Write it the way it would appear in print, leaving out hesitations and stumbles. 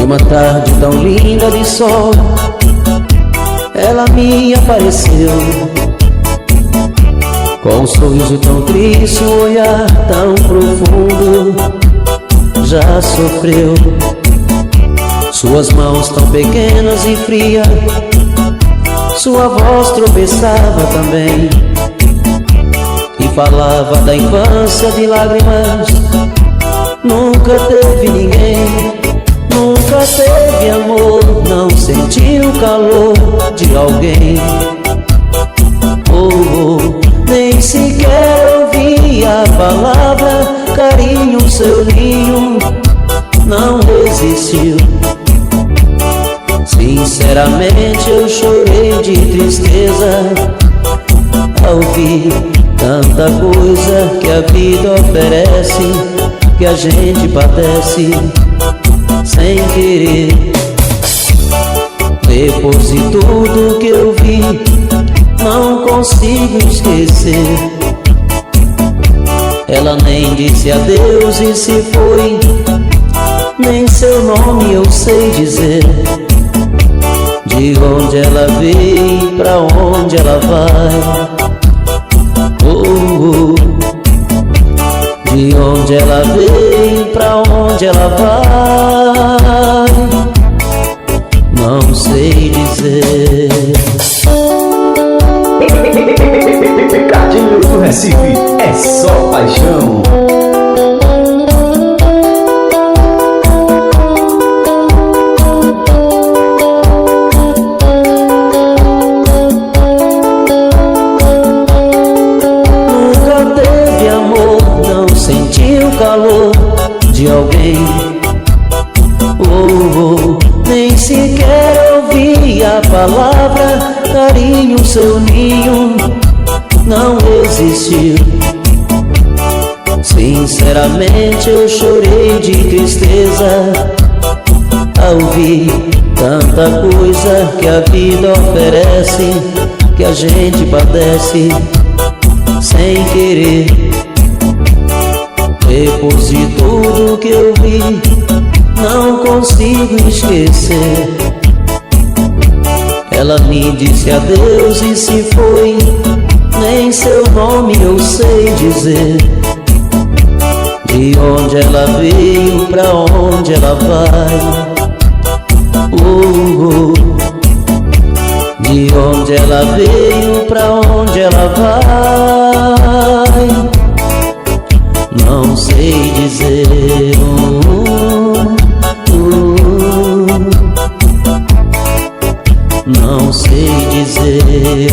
Uma tarde tão linda de sol, ela me apareceu, com um sorriso tão triste, um olhar tão profundo. Já sofreu, suas mãos tão pequenas e frias, sua voz tropeçava também, e falava da infância de lágrimas. Nunca teve ninguém, nunca teve amor, não sentiu o calor de alguém. Nem sequer ouvi a palavra carinho, seu ninho não resistiu. Sinceramente eu chorei de tristeza ao ouvir tanta coisa que a vida oferece, que a gente padece sem querer. Depois de tudo que eu vi, não consigo esquecer. Ela nem disse adeus e se foi, nem seu nome eu sei dizer. De onde ela veio, pra onde ela vai. De onde ela veio, pra onde ela vai, não sei dizer. Picadinho do Recife, é só paixão. Nunca teve amor, não sentiu o calor de alguém. Nem sequer ouvi a palavra carinho, seu ninho não existiu. Sinceramente eu chorei de tristeza ao ouvir tanta coisa que a vida oferece, que a gente padece sem querer. Depois de tudo que eu vi, não consigo esquecer. Ela me disse adeus e se foi, nem seu nome eu sei dizer. De onde ela veio, pra onde ela vai. De onde ela veio, pra onde ela vai, não sei dizer. Não sei dizer.